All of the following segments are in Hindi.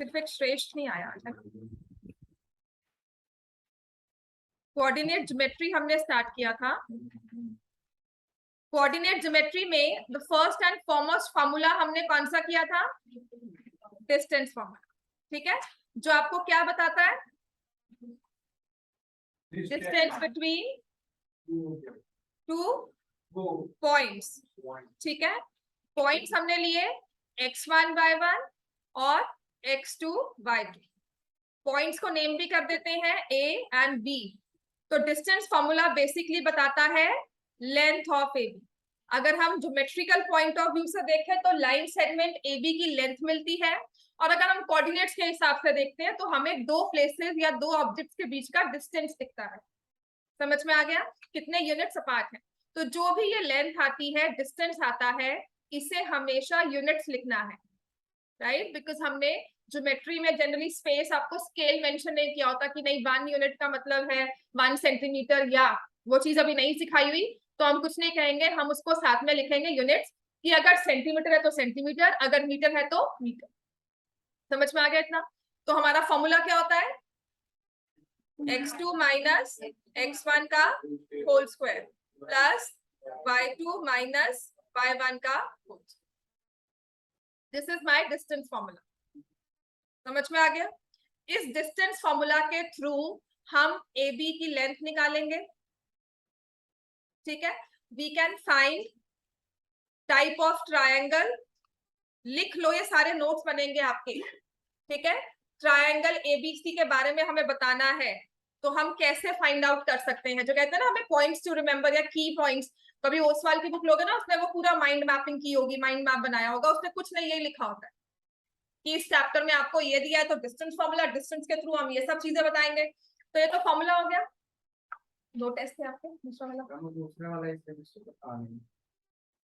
सिर्फ एक श्रेष्ठ नहीं आया है। कोऑर्डिनेट ज्योमेट्री हमने स्टार्ट किया था। कोऑर्डिनेट ज्योमेट्री में the first and foremost formula हमने कौन सा किया था? Distance formula. ठीक है, जो आपको क्या बताता है? Distance between two points. ठीक है, पॉइंट्स हमने लिए x1 y1 और x2 y2। पॉइंट्स को नेम भी कर देते हैं a एंड b। तो डिस्टेंस फॉर्मूला बेसिकली बताता है लेंथ ऑफ AB। अगर हम ज्योमेट्रिकल पॉइंट ऑफ व्यू से देखें तो लाइन सेगमेंट AB की लेंथ मिलती है, और अगर हम कोऑर्डिनेट्स के हिसाब से देखते हैं तो हमें दो प्लेसेस या दो ऑब्जेक्ट्स के बीच का डिस्टेंस दिखता है। समझ में आ गया कितने यूनिट्स अपार्ट हैं? तो जो भी ये लेंथ आती है, डिस्टेंस आता है, इसे हमेशा यूनिट्स लिखना है, राइट? बिकॉज हमने ज्योमेट्री में जनरली स्पेस आपको स्केल मेंशन नहीं किया होता कि नहीं 1 यूनिट का मतलब है 1 सेंटीमीटर, या वो चीज अभी नहीं सिखाई हुई, तो हम कुछ नहीं कहेंगे, हम उसको साथ में लिखेंगे यूनिट्स, कि अगर सेंटीमीटर है तो सेंटीमीटर, अगर मीटर है तो मीटर। समझ में आ गया इतना? तो हमारा फॉर्मूला क्या होता है? x2 माइनस x1 का होल स्क्वायर प्लस y2 माइनस y1 का whole. This is my distance formula. समझ में आ गया? इस डिस्टेंस फॉर्मूला के थ्रू हम AB की लेंथ निकालेंगे। ठीक है, we can find type of triangle. लिख लो, ये सारे नोट्स बनेंगे आपके। ठीक है, ट्रायंगल ABC के बारे में हमें बताना है, तो हम कैसे फाइंड आउट कर सकते हैं? जो कहते हैं ना हमें पॉइंट्स टू रिमेंबर या की पॉइंट्स, कभी ओसवाल की बुक लोगे ना, उसने वो पूरा माइंड मैपिंग की होगी, माइंड मैप बनाया होगा, उसने कुछ नहीं, यही लिखा होता है कि इस चैप्टर में आपको ये दिया है तो डिस्टेंस फॉर्मूला, डिस्टेंस के थ्रू हम ये सब चीजें बताएंगे। तो ये तो फॉर्मूला हो गया। दो टेस्ट थे आपके, दूसरा वाला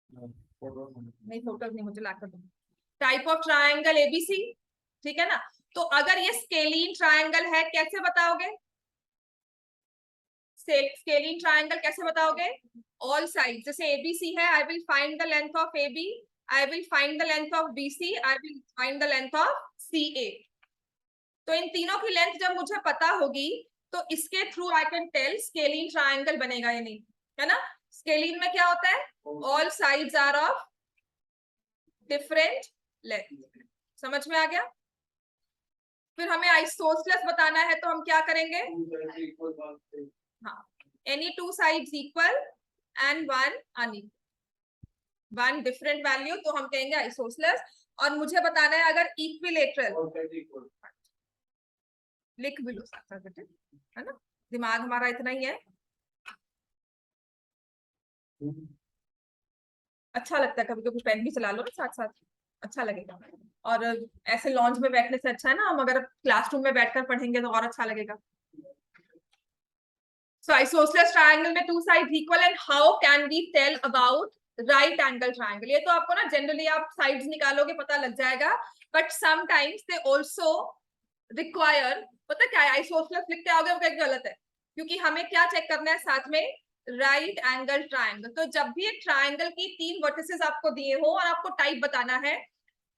नहीं, फोटोज नहीं, मुझे लाकर दो। टाइप ऑफ ट्रायंगल ABC, ठीक है ना? तो अगर ये स्केलीन ट्रायंगल है, कैसे बताओगे? स्केलीन ट्रायंगल कैसे बताओगे? ऑल साइड्स, जैसे ABC है, I will find the length of AB, I will find the length of BC, I will find the length of CA। तो इन तीनों की लेंथ जब मुझे पता होगी तो इसके through I can tell scalene triangle बनेगा या नहीं, है ना? स्केलीन में क्या होता है? All sides are of different length. समझ में आ गया? फिर हमें आइसोसेलेस बताना है तो हम क्या करेंगे? हाँ, any two sides equal and one unequal, one different value, तो हम कहेंगे आइसोसेलेस। और मुझे बताना है अगर इक्विलेटरल, लिख भी लो साथ साथ बेटे, है ना? दिमाग हमारा इतना ही है। अच्छा लगता है कभी कभी पेन भी चला लो ना साथ साथ, अच्छा लगेगा। और ऐसे लॉन्च में बैठने से अच्छा है ना, हम अगर क्लासरूम में बैठकर पढ़ेंगे तो और अच्छा लगेगा। So isosceles triangle में two sides equal, and how can we tell about right angle triangle? ये तो आपको ना जनरली आप साइड्स निकालोगे पता लग जाएगा, but sometimes they also require, पता क्या है, आइसोसेलेस लिख के आओगे वो कहीं गलत है, क्योंकि हमें क्या चेक करना है साथ में? Right angle triangle. तो जब भी एक ट्रायंगल की 3 वर्टिसेस आपको दिए हो और आपको टाइप बताना है,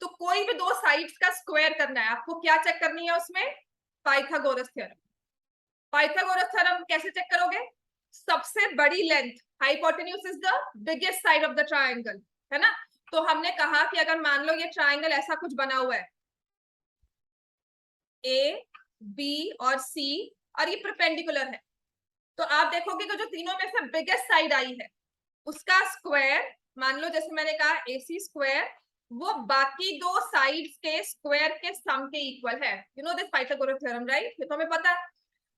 तो कोई भी 2 साइड्स का स्क्वायर करना है, आपको क्या चेक करनी है उसमें? Pythagoras theorem. पाइथागोरस थ्योरम कैसे चेक करोगे? सबसे बड़ी length, hypotenuse is the biggest side of the triangle, है ना? तो हमने कहा कि अगर मान लो ये ट्रायंगल ऐसा कुछ बना हुआ है, A, B और C, और ये परपेंडिकुलर है, तो आप देखोगे कि जो तीनों में से बिगेस्ट साइड आई है उसका स्क्वायर, मान लो जैसे मैंने कहा AC स्क्वायर, वो बाकी 2 साइड्स के स्क्वायर के सम के इक्वल है। You know this Pythagoras theorem, right? ये तो हमें पता है।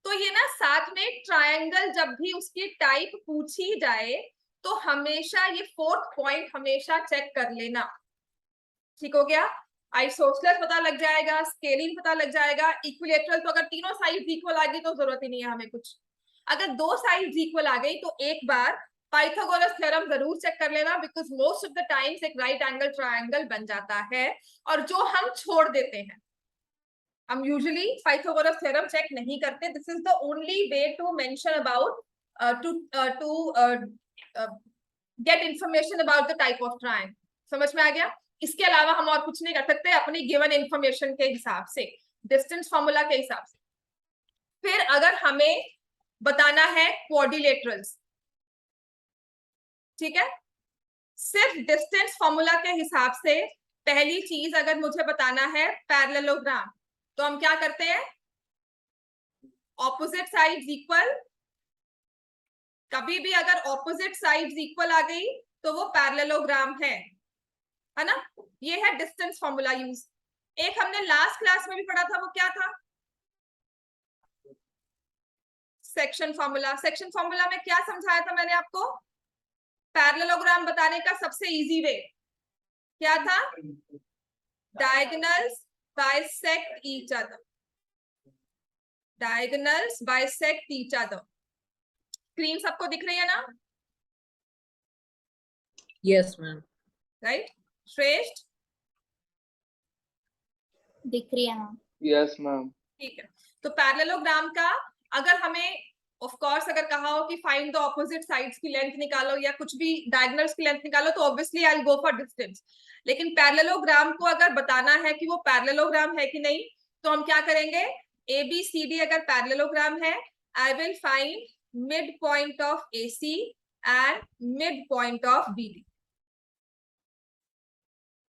तो ये ना साथ में ट्रायंगल जब भी उसकी टाइप पूछी जाए तो हमेशा ये 4th पॉइंट हमेशा चेक कर लेना। ठीक हो गया? आइसोसेलेस पता लग जाएगा, स्केलिंग पता लग जाएगा, इक्विलेटरल तो अगर तीनों साइड्स इक्वल आ गई तो जरूरत ही नहीं है हमें कुछ। अगर 2 साइड्स इक्वल आ गई तो एक बार पाइथागोरस थ्योरम जरूर चेक कर लेना, because most of the times एक राइट एंगल ट्रायंगल बन जाता है, और जो हम छोड़ देते हैं, हम यूजुअली पाइथागोरस थ्योरम चेक नहीं करते। This is the only way to mention about to get information about the type of triangle. समझ में आ गया? इसके अलावा हम और कुछ नहीं कर सकते अपनी गिवन इंफॉर्मेशन के हिसाब से, डिस्टेंस फॉर्मूला के हिसाब से। फिर अगर हमें बताना है क्वाड्रिलेटरल्स, ठीक है, सिर्फ डिस्टेंस फॉर्मूला के हिसाब से पहली चीज अगर मुझे बताना है पैरेललोग्राम, तो हम क्या करते हैं, ऑपोजिट साइड्स इक्वल। कभी भी अगर ऑपोजिट साइड्स इक्वल आ गई तो वो पैरेललोग्राम है ना। ये है डिस्टेंस फॉर्मूला यूज। एक हमने लास्ट क्लास में भी पढ़ा था, वो क्या था, सेक्शन फॉर्मूला। सेक्शन फॉर्मूला में क्या समझाया था मैंने आपको, पैरेललोग्राम बताने का सबसे इजी वे क्या था, diagonals bisect each other, diagonals bisect each other. Screen सबको दिख रही है ना? Yes ma'am. राइट, श्रेष्ठ दिख रही है मैम। Yes ma'am. ठीक है, तो पैरेललोग्राम का अगर हमें ऑफ कोर्स अगर कहा हो कि फाइंड द ऑपोजिट साइड्स की लेंथ निकालो या कुछ भी डायगोनल्स की लेंथ निकालो, तो obviously I will go for distance. लेकिन पैरेललोग्राम को अगर बताना है कि वो पैरेललोग्राम है कि नहीं, तो हम क्या करेंगे, ABCD अगर पैरेललोग्राम है, I will find mid point of AC and mid point of BD।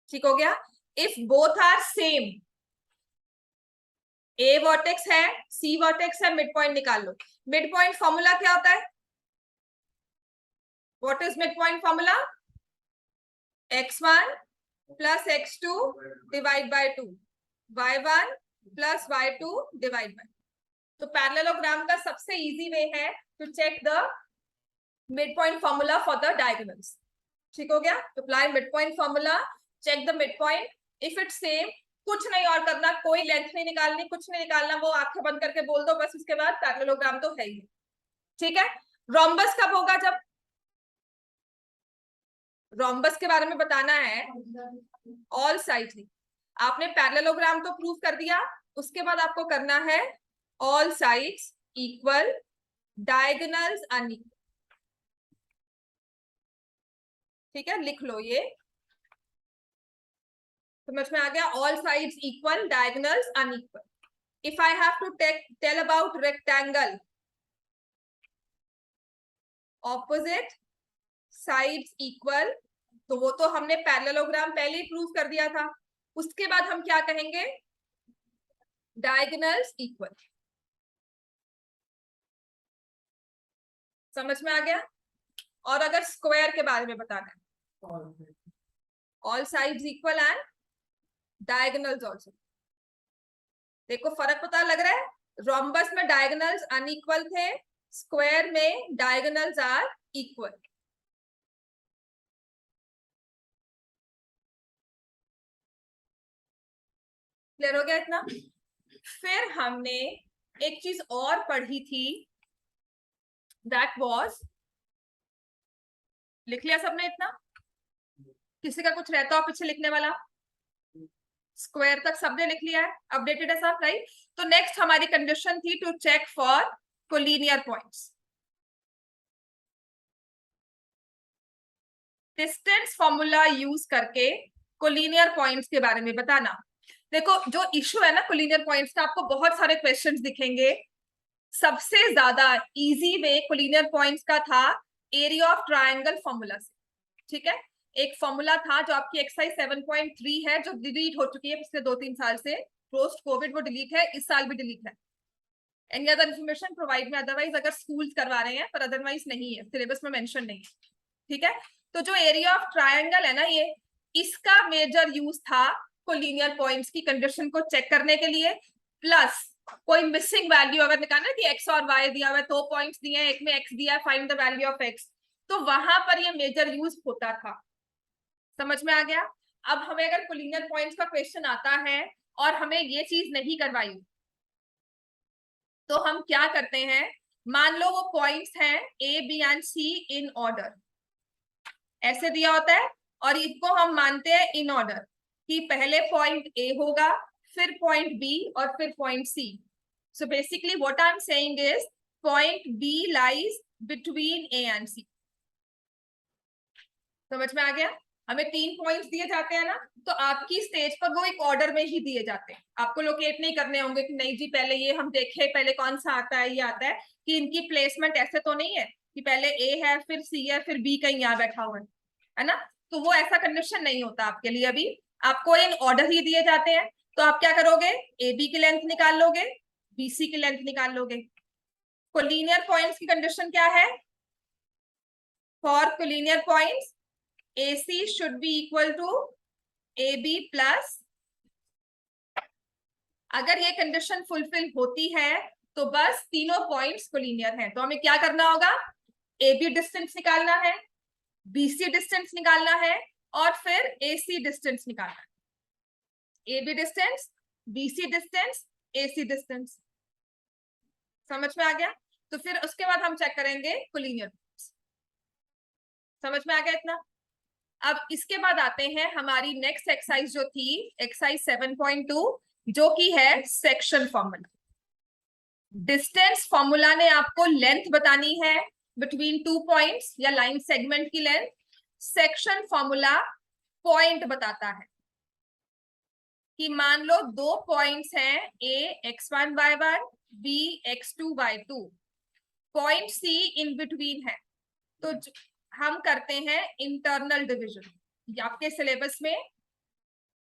ठीक हो गया। If both are same, A vertex है, C वर्टेक्स है, मिड पॉइंट निकाल लो। मिड पॉइंट फॉर्मूला क्या होता है, what is mid point formula, x1 plus x2 divide by 2, y1 plus y2 divide by. तो पैरेललोग्राम का सबसे इजी वे है to check the mid point formula for the diagonals. ठीक हो गया, apply mid point formula, check the mid point, if it same, कुछ नहीं और करना, कोई लेंथ नहीं निकालनी, कुछ नहीं निकालना, वो आंखें बंद करके बोल दो बस, उसके बाद पैरेललोग्राम तो है ही। ठीक है, रोम्बस कब होगा, जब रोम्बस के बारे में बताना है, ऑल साइड्स। आपने पैरेललोग्राम तो प्रूव कर दिया, उसके बाद आपको करना है all sides equal, diagonals unequal. ठीक है, लिख लो ये, समझ में आ गया, all sides equal, diagonals unequal. If I have to tell about rectangle, opposite sides equal, तो वो तो हमने पैरेललोग्राम पहले ही प्रूव कर दिया था। उसके बाद हम क्या कहेंगे, डायगोनल्स इक्वल। समझ में आ गया। और अगर स्क्वायर के बारे में बताना है, all sides equal and diagonals also. देखो फर्क पता लग रहा है, रोम्बस में डायगोनल्स अनइक्वल थे, स्क्वायर में डायगोनल्स आर इक्वल। क्लियर हो गया इतना। फिर हमने एक चीज और पढ़ी थी, दैट वाज, लिख लिया सबने इतना, किसी का कुछ रहता हो पीछे लिखने वाला, स्क्वायर तक सबने लिख लिया है, अपडेटेड है सब, राइट। तो नेक्स्ट हमारी कंडीशन थी to check for collinear points. Distance formula use करके कोलिनियर पॉइंट्स के बारे में बताना। देखो जो इशू है ना कोलिनियर पॉइंट्स का, आपको बहुत सारे क्वेश्चंस दिखेंगे। सबसे ज्यादा इजी वे कोलिनियर पॉइंट्स का था एरिया ऑफ ट्रायंगल फॉर्मूला से। ठीक है, एक फॉर्मूला था जो आपकी एक्सरसाइज 7.3 है, जो डिलीट हो चुकी है पिछले 2-3 साल से, पोस्ट कोविड वो डिलीट है, इस साल भी डिलीट है। एनी अदर इन्फॉर्मेशन प्रोवाइड में अदरवाइज, अगर स्कूल्स करवा रहे हैं, पर अदरवाइज नहीं है, सिलेबस में मेंशन नहीं है। ठीक है, तो जो एरिया ऑफ ट्रायंगल है ना, ये इसका मेजर यूज था कोलिनियर पॉइंट्स की कंडीशन को चेक करने के लिए, प्लस कोई मिसिंग वैल्यू अगर निकालना कि एक्स और वाई दिया हुआ है, 2 पॉइंट्स दिए हैं, एक में एक्स दिया है, find the value of x, तो वहां पर ये मेजर यूज होता था। समझ में आ गया। अब हमें अगर कोलिनियर पॉइंट्स का क्वेश्चन आता है और हमें ये चीज नहीं करवाई, तो हम क्या करते हैं, मान लो वो पॉइंट्स हैं A B and C in order, ऐसे दिया होता है, और इसको हम मानते हैं इन ऑर्डर कि पहले पॉइंट ए होगा, फिर पॉइंट बी और फिर point C. So basically what I am saying is point B lies between A and C. समझ में आ गया। हमें 3 पॉइंट्स दिए जाते हैं ना, तो आपकी स्टेज पर वो एक ऑर्डर में ही दिए जाते हैं, आपको लोकेट नहीं करने होंगे कि नहीं जी पहले ये हम देखें पहले कौन सा आता है, ये आता है, कि इनकी प्लेसमेंट ऐसे तो नहीं है कि पहले ए है फिर सी है फिर बी कहीं यहाँ बैठा हुआ है ना। तो वो ऐसा कंडीशन नहीं होता आपके लिए, अभी आपको इन ऑर्डर ही दिए जाते हैं। तो आप क्या करोगे, ए बी की लेंथ निकाल लोगे, बी सी की लेंथ निकाल लोगे। कोलिनियर पॉइंट्स की कंडीशन क्या है, for collinear points AC should be equal to AB plus, अगर ये कंडीशन फुलफिल होती है तो बस तीनों पॉइंट्स कोलिनियर हैं। तो हमें क्या करना होगा, AB डिस्टेंस निकालना है, BC डिस्टेंस निकालना है और फिर AC डिस्टेंस निकालना है। AB distance, BC distance, AC distance, समझ में आ गया। तो फिर उसके बाद हम चेक करेंगे कोलिनियर, समझ में आ गया इतना। अब इसके बाद आते हैं हमारी नेक्स्ट एक्सरसाइज जो थी एक्सरसाइज 7.2, जो की है सेक्शन फॉर्मूला। डिस्टेंस फॉर्मूला ने आपको लेंथ बतानी है बिटवीन 2 पॉइंट्स या लाइन सेगमेंट की लेंथ। सेक्शन फॉर्मूला पॉइंट बताता है कि मान लो 2 पॉइंट्स हैं, A x1y1 b x2y2, point C in between है। तो हम करते हैं इंटरनल डिवीजन, आपके सिलेबस में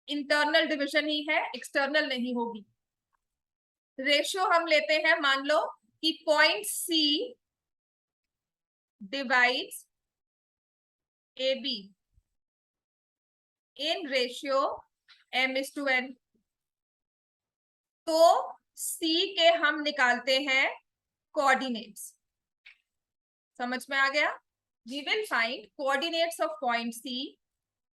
इंटरनल डिवीजन ही है, एक्सटर्नल नहीं होगी। रेशियो हम लेते हैं, मान लो कि point C divides A B in ratio m:n। तो सी के हम निकालते हैं कोऑर्डिनेट्स, समझ में आ गया। We will find coordinates of point C.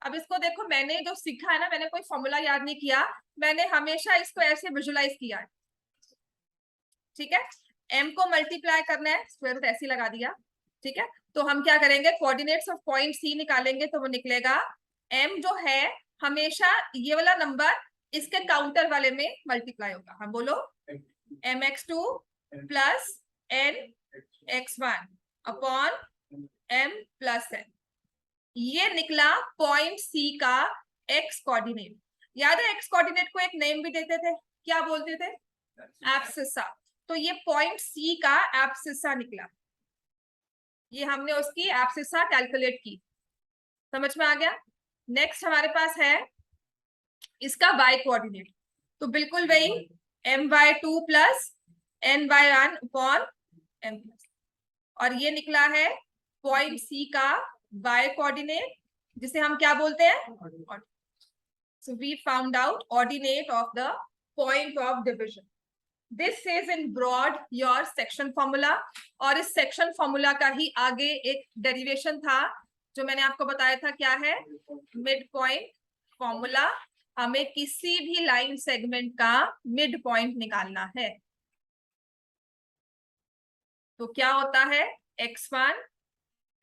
अब इसको देखो, मैंने जो सीखा है ना, मैंने कोई फॉर्मूला याद नहीं किया, मैंने हमेशा इसको ऐसे विजुलाइज किया है, ठीक है। m को मल्टीप्लाई करना है, स्क्वायर रूट ऐसे लगा दिया, ठीक है। तो हम क्या करेंगे, कोऑर्डिनेट्स ऑफ पॉइंट सी निकालेंगे, तो वो निकलेगा m जो है हमेशा ये वाला नंबर इसके काउंटर वाले में मल्टीप्लाई होगा। हम बोलो mx2 plus nx1 upon m plus n, ये निकला पॉइंट सी का एक्स कोऑर्डिनेट। याद है एक्स कोऑर्डिनेट को एक नेम भी देते थे, क्या बोलते थे, एब्सिसा। तो ये पॉइंट सी का एब्सिसा निकला, ये हमने उसकी एब्सिसा कैलकुलेट की, समझ में आ गया। नेक्स्ट हमारे पास है इसका वाई कोऑर्डिनेट, तो बिल्कुल वही my2 plus ny1 upon m plus, और ये निकला है पॉइंट सी का वाई कोऑर्डिनेट, जिसे हम क्या बोलते हैं, so we found out ordinate of the point of division. This is in broad your section formula, और इस सेक्शन फॉर्मूला का ही आगे एक डेरिवेशन था जो मैंने आपको बताया था, क्या है, मिड पॉइंट फॉर्मूला। हमें किसी भी लाइन सेगमेंट का मिड पॉइंट निकालना है, तो क्या होता है, x1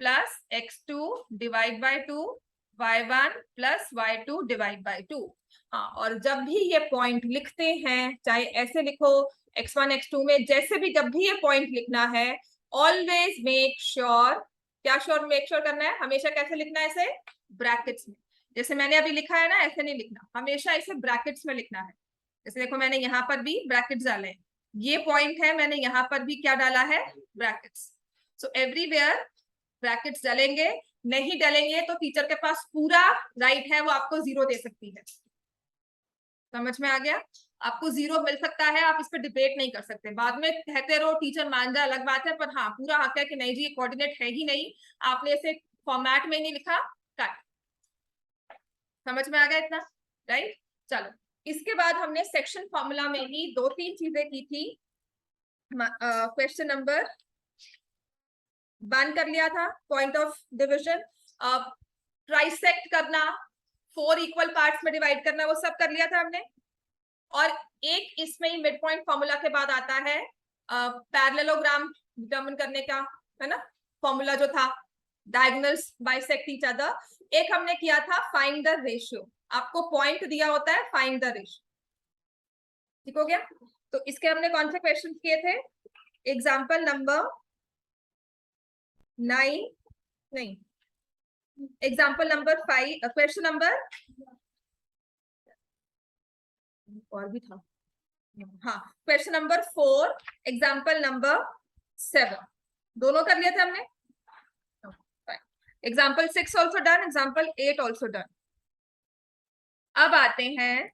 plus x2 divide by 2, y1 plus y2 divide by 2। हाँ, और जब भी ये पॉइंट लिखते हैं, चाहे ऐसे लिखो x1 x2 में, जैसे भी जब भी ये पॉइंट लिखना है, ऑलवेज मेक श्योर, क्या श्योर मेक श्योर करना है, हमेशा कैसे लिखना है इसे, ब्रैकेट्स में। जैसे मैंने अभी लिखा है ना, ऐसे नहीं लिखना, हमेशा इसे ब्रैकेट्स में लिखना है। जैसे देखो मैंने यहाँ पर भी ब्रैकेट्स डाले हैं, ये पॉइंट है, मैंने यहाँ पर भी क्या डाला है, ब्रैकेट्स। सो एवरीवेयर ब्रैकेट्स डालेंगे, नहीं डालेंगे तो टीचर के पास पूरा राइट है, वो आपको 0 दे सकती है, समझ में आ गया। आपको 0 मिल सकता है, आप इस पर डिबेट नहीं कर सकते, बाद में कहते रहो टीचर मान जाए अलग बात है, पर हाँ पूरा हक है कि नहीं जी ये कोऑर्डिनेट है ही नहीं, आपने इसे फॉर्मेट में नहीं लिखा, कट। समझ में आ गया इतना, राइट। चलो, इसके बाद हमने सेक्शन फॉर्मूला में ही 2-3 चीजें की थी। क्वेश्चन नंबर 1 कर लिया था, पॉइंट ऑफ डिविजन, ट्राइसेक्ट करना, 4 इक्वल पार्ट्स में डिवाइड करना, वो सब कर लिया था हमने। और एक इसमें ही मिड पॉइंट फॉर्मूला के बाद आता है पैरेललोग्राम डिटरमिन करने का, है ना, फॉर्मूला जो था, डायगोनल्स बाइसेक्ट ईच अदर। एक हमने किया था फाइंड द रेशियो, आपको पॉइंट दिया होता है, फाइंड द रेशियो, ठीक हो गया। तो इसके हमने कौन से क्वेश्चन किए थे, एग्जाम्पल नंबर 9 नहीं एग्जाम्पल नंबर 5, क्वेश्चन नंबर और भी था, हाँ, क्वेश्चन नंबर 4, एग्जाम्पल नंबर 7, दोनों कर लिए थे हमने। Example 6 also done, example 8 also done. अब आते हैं,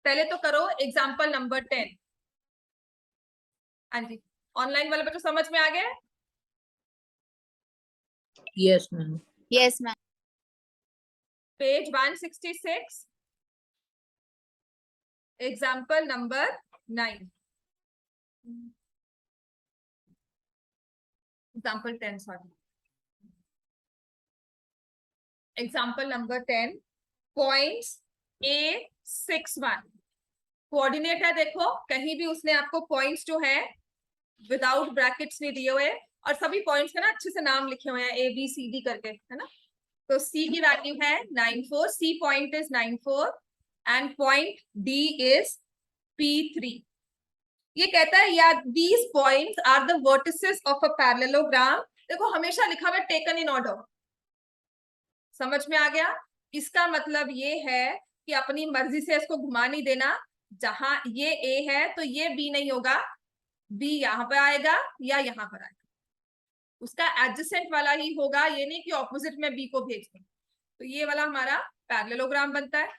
पहले तो करो एग्जाम्पल नंबर 10। हाँ जी, ऑनलाइन वाले बच्चों समझ में आ गया? Yes ma'am. Yes ma'am. Page 166, example number 9, example 10 sorry, example number 10, points A61, coordinate है, देखो कहीं भी उसने आपको पॉइंट्स जो है विदाउट ब्रैकेट्स नहीं दिए हुए, और सभी पॉइंट्स का ना अच्छे से नाम लिखे हुए हैं ABCD करके, है ना। तो C की वैल्यू है 94, C point is 94 and point D is P3। ये कहता है या these points are the vertices of a parallelogram। देखो हमेशा लिखा हुआ है टेकन इन ऑर्डर, समझ में आ गया? इसका मतलब ये है कि अपनी मर्जी से इसको घुमा नहीं देना, जहां ये A है तो ये B नहीं होगा, B यहां पर आएगा या यहां पर आएगा, उसका एडजेसेंट वाला ही होगा, ये नहीं कि ऑपोजिट में B को भेज दें। तो ये वाला हमारा पैरेललोग्राम बनता है।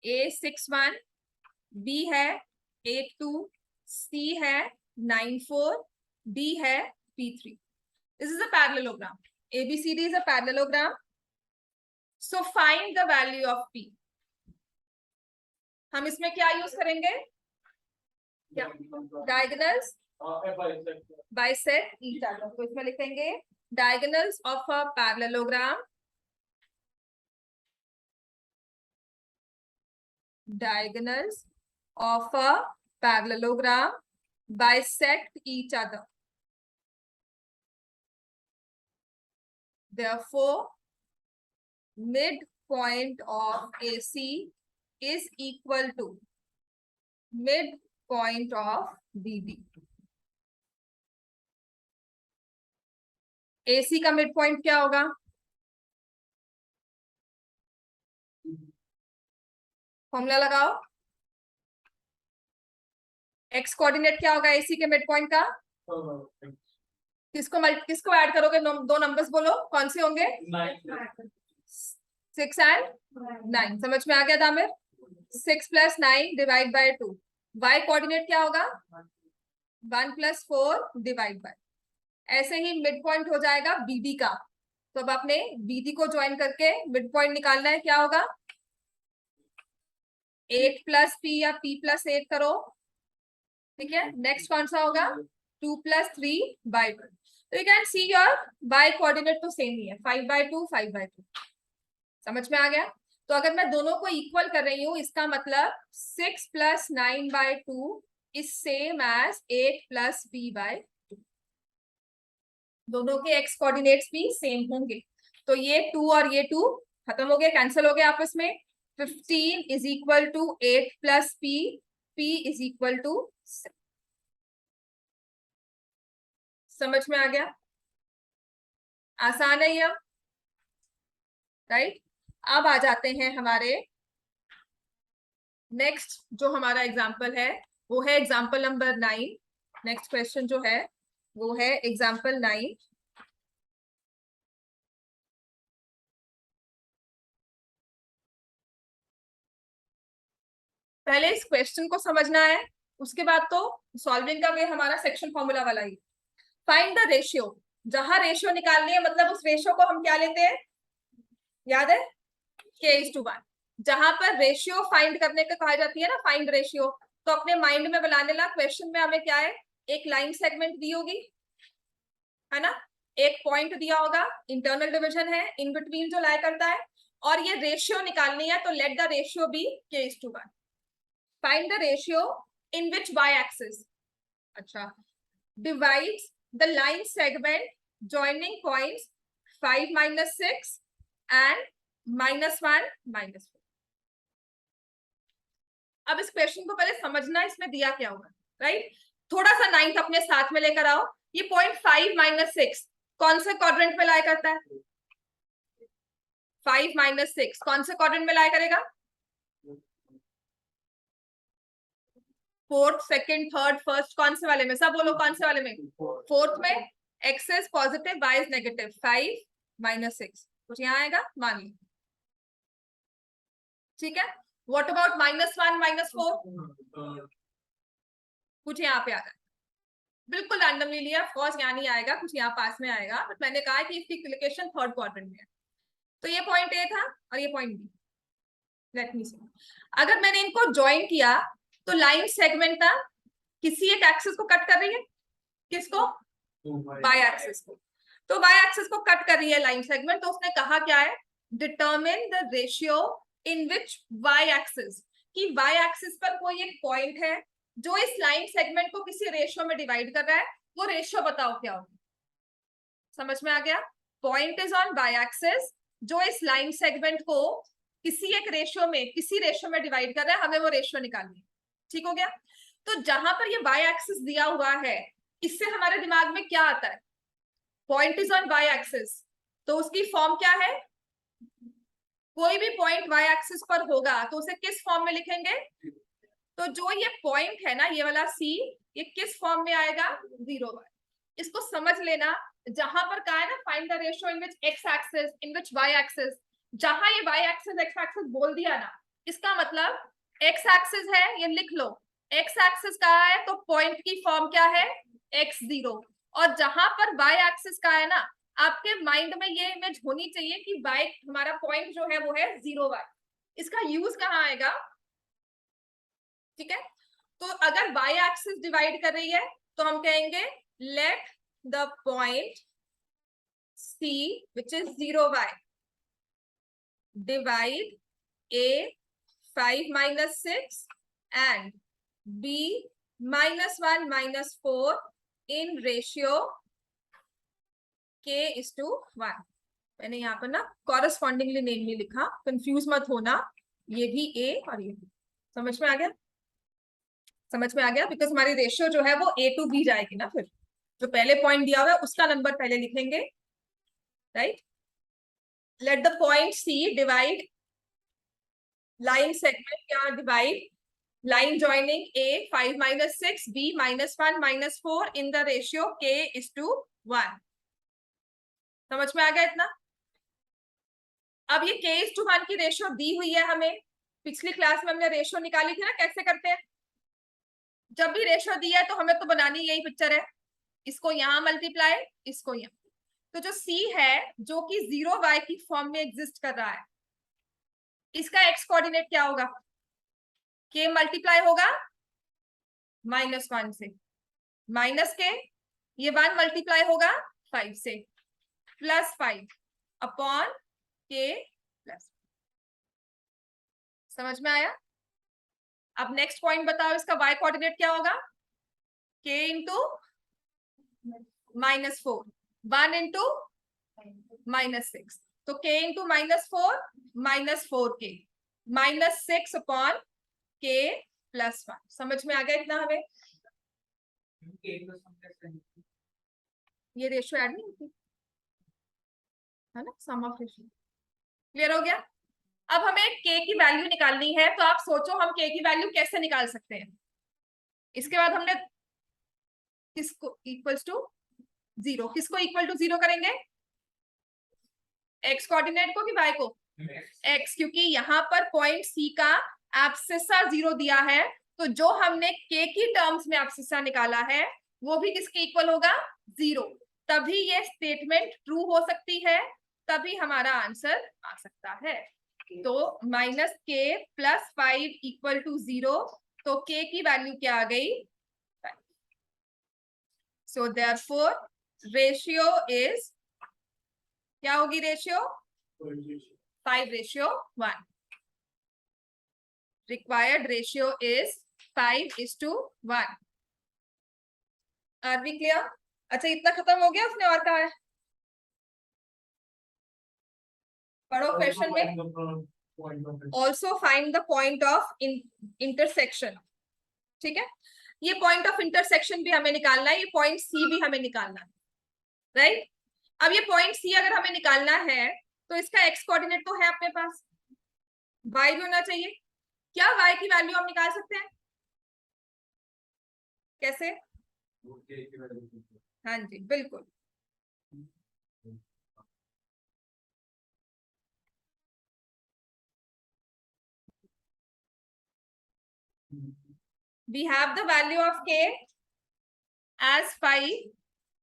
A61, B है 82, C है 94, D है P3। This is a parallelogram. ABCD is a parallelogram. So find the value of P. हम इसमें क्या यूज करेंगे? Diagonals bisect each other. तो इसमें लिखेंगे diagonals of a parallelogram, diagonals of a parallelogram bisect each other. Therefore, midpoint of AC is equal to midpoint of BD. AC का midpoint क्या होगा? फॉर्मूला लगाओ। x कोऑर्डिनेट क्या होगा AC के मिडपॉइंट का? किसको ऐड करोगे? दो नंबर्स बोलो, कौन से होंगे? 6 एंड 9। समझ में आ गया दामिर? 6 + 9 डिवाइड बाय 2। y कोऑर्डिनेट क्या होगा? 1 + 4 डिवाइड बाय, ऐसे ही मिड पॉइंट हो जाएगा BD का। तो अब आपने BD को ज्वाइन करके मिड पॉइंट निकालना है, क्या होगा? 8 + P या P + 8 करो, ठीक है। नेक्स्ट कौन सा होगा? 2 + 3/2। तो you can see your y coordinate तो सेम ही है, 5/2 5/2। समझ में आ गया? तो अगर मैं दोनों को इक्वल कर रही हूं, इसका मतलब 6 + 9/2 इज सेम एज 8 + B/2। दोनों के x कोऑर्डिनेट्स भी सेम होंगे, तो ये 2 और ये 2 खत्म हो गए, कैंसिल हो गए आपस में। 15 is equal to 8 + P, P is equal to 6। समझ में आ गया? आसान है ये, राइट। अब आ जाते हैं हमारे नेक्स्ट, जो हमारा एग्जाम्पल है वो है एग्जाम्पल नंबर 9। नेक्स्ट क्वेश्चन जो है वो है एग्जाम्पल 9। पहले इस क्वेश्चन को समझना है, उसके बाद तो सॉल्विंग का वे हमारा सेक्शन फॉर्मूला वाला ही। फाइंड द रेशियो, जहां रेशियो निकालनी है, मतलब उस रेशियो को हम क्या लेते हैं? याद है? K/1। जहां पर रेशियो फाइंड करने का कहा जाती है ना, फाइंड रेशियो, तो अपने माइंड में बनाने ला। क्वेश्चन में हमें क्या है? एक लाइन सेगमेंट दी होगी, है ना, एक पॉइंट दिया होगा, इंटरनल डिविजन है, इन बिटवीन जो लाई करता है, और ये रेशियो निकालनी है। तो let the ratio be K/1। Find the ratio in which y axis, अच्छा, divides the line segment joining points 5 - 6 and -1 -4। अब इस क्वेश्चन को पहले समझना, इसमें दिया क्या होगा, राइट। थोड़ा सा 9th अपने साथ में लेकर आओ। ये पॉइंट 5 - 6 कौन से क्वाड्रेंट में लाई करता है? 5 माइनस 6 कौन से क्वाड्रेंट में लाया करेगा? फोर्थ, सेकंड, थर्ड, फर्स्ट, कौन से वाले में? सब बोलो कौन से वाले में? फोर्थ में। X is positive, y is negative. 5 minus 6 कुछ यहाँ आएगा, मान ली। ठीक है, व्हाट अबाउट -1 -4? कुछ यहाँ पे आ रहा है, बिल्कुल रैंडमली लिया, ऑफ कोर्स यहाँ नहीं आएगा, कुछ यहाँ पास में आएगा, बट मैंने कहा कि इसकी लोकेशन थर्ड क्वाड्रेंट में है। तो ये पॉइंट ए था और ये पॉइंट बी। लेट मी सी, अगर मैंने इनको ज्वाइन किया तो लाइन सेगमेंट ना किसी एक एक्सिस को कट कर रही है। किसको? बाय एक्सिस को। तो बाय एक्सिस को कट कर रही है लाइन सेगमेंट, तो उसने कहा क्या है? Determine the ratio in which y axis, कि वाई एक्सिस पर कोई एक पॉइंट है जो इस लाइन सेगमेंट को किसी रेशियो में डिवाइड कर रहा है, वो रेशियो बताओ क्या होगी। समझ में आ गया? Point is on y axis जो इस लाइन सेगमेंट को किसी एक रेशियो में डिवाइड कर रहा है, हमें वो रेशियो निकालनी है। ठीक हो गया? तो जहां पर ये वाई एक्सिस दिया हुआ है, इससे हमारे दिमाग में क्या आता है? Point is on y axis, तो उसकी फॉर्म क्या है? कोई भी पॉइंट वाई एक्सिस पर होगा तो उसे किस फॉर्म में लिखेंगे? तो जो ये पॉइंट है ना, ये वाला सी, ये किस फॉर्म में आएगा? 0 y। इसको समझ लेना, जहां पर कहा है ना find the ratio in which x axis in which y axis, जहां ये वाई एक्सिस एक्स एक्सिस बोल दिया ना, इसका मतलब एक्स एक्सिस है, ये लिख लो। एक्स एक्सिस कहा है तो पॉइंट की फॉर्म क्या है? x0। और जहां पर वाई एक्सिस का है ना, आपके माइंड में ये इमेज होनी चाहिए कि वाई हमारा पॉइंट जो है वो है 0 y। इसका यूज कहाँ आएगा? ठीक है, तो अगर वाई एक्सिस डिवाइड कर रही है तो हम कहेंगे late the point C which is 0 y divide A 5 minus 6 and B -1 -4 in ratio K is to 1। मैंने यहाँ पर ना कॉरेस्पॉन्डिंगली नेम नहीं लिखा, कंफ्यूज मत होना, ये भी A और ये भी। समझ में आ गया? समझ में आ गया, बिकॉज हमारी रेशियो जो है वो A to B जाएगी ना, फिर जो पहले पॉइंट दिया हुआ है उसका नंबर पहले लिखेंगे, right? Let the point C divide line segment, क्या divide? Line joining A 5 minus 6 B -1 -4 in the ratio K is to 1। समझ में आ गया इतना? अब ये K is to 1 की रेशियो दी हुई है हमें, पिछली क्लास में हमने रेशियो निकाली थी ना, कैसे करते हैं? जब भी रेशियो दिया है तो हमें तो बनानी यही पिक्चर है, इसको यहां मल्टीप्लाई, इसको यहां। तो जो C है जो कि 0 y की फॉर्म में एग्जिस्ट कर रहा है, इसका x कोऑर्डिनेट क्या होगा? K मल्टीप्लाई होगा -1 से, माइनस के ये 1 मल्टीप्लाई होगा 5 से, +5 अपॉन K प्लस। समझ में आया? अब नेक्स्ट पॉइंट बताओ, इसका y कोऑर्डिनेट क्या होगा? K इंटू -4, 1 इंटू -6, तो K into -4 -4K -6 upon K +1। समझ में आ गया इतना? हमें ये रेशियो ऐड नहीं होती है ना, सम ऑफ रेशियो। क्लियर हो गया? अब हमें K की वैल्यू निकालनी है, तो आप सोचो हम K की वैल्यू कैसे निकाल सकते हैं? इसके बाद हमने किसको इक्वल्स टू 0, किसको इक्वल टू 0 करेंगे? x कोऑर्डिनेट को कि y को? x, क्योंकि यहाँ पर पॉइंट C का एब्सिसा 0 दिया है, तो जो हमने K की टर्म्स में एब्सिसा निकाला है वो भी किसके इक्वल होगा? 0। तभी ये स्टेटमेंट ट्रू हो सकती है, तभी हमारा आंसर आ सकता है। तो -K + 5 = 0, तो K की वैल्यू क्या आ गई? 5। सो देयरफॉर रेशियो इज, क्या होगी ratio? 5:1। Required ratio is 5:1। Are we clear? अच्छा, इतना खत्म हो गया, उसने और कहा है पढ़ो क्वेश्चन में, also find the point of intersection. ठीक है, ये पॉइंट ऑफ इंटरसेक्शन भी हमें निकालना है, ये पॉइंट C भी हमें निकालना है, राइट? अब ये पॉइंट C अगर हमें निकालना है तो इसका एक्स कोऑर्डिनेट तो है अपने पास, वाई भी होना चाहिए। क्या वाई की वैल्यू हम निकाल सकते हैं? कैसे? हाँ जी बिल्कुल। We have the value of K as 5।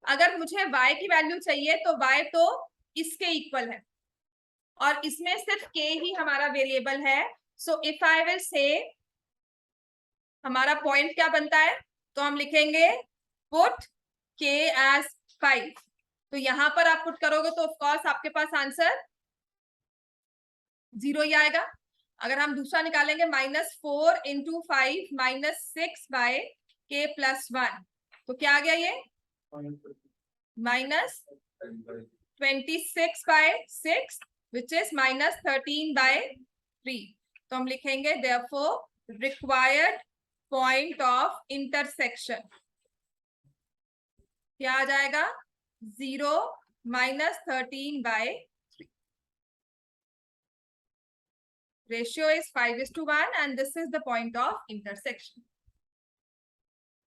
अगर मुझे y की वैल्यू चाहिए तो y तो इसके इक्वल है, और इसमें सिर्फ k ही हमारा वेरिएबल है। So if I will say हमारा पॉइंट क्या बनता है, तो हम लिखेंगे पुट k एज 5। तो यहां पर आप पुट करोगे तो ऑफकोर्स आपके पास आंसर 0 ही आएगा। अगर हम दूसरा निकालेंगे -4 इंटू 5 -6/k+1, तो क्या आ गया ये -26/6 विच इज -13/3। तो हम लिखेंगे therefore required point of intersection क्या आ जाएगा 0 -13/3। Ratio is 5:1 and this is the point of intersection.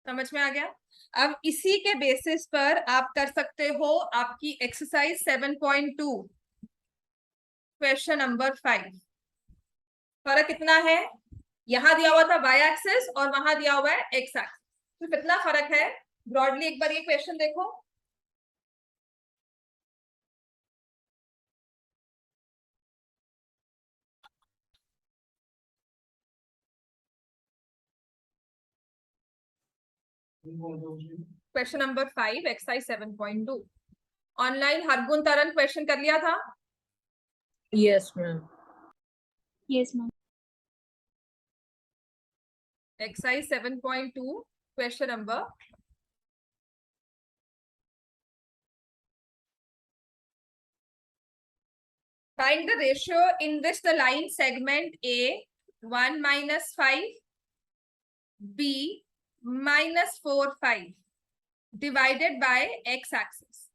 समझ में आ गया? अब इसी के बेसिस पर आप कर सकते हो आपकी एक्सरसाइज 7.2 क्वेश्चन नंबर 5। फर्क कितना है, यहां दिया हुआ था y एक्सिस और वहां दिया हुआ है x एक्सिस, तो कितना फर्क है ब्रॉडली एक बार ये क्वेश्चन देखो। Question number 5 exercise 7.2। Online Hargun Taran question कर लिया था? Yes, ma'am. Yes, ma'am. Exercise 7.2 question number find the ratio in which the line segment A 1 - 5, B -4 5 divided by x axis।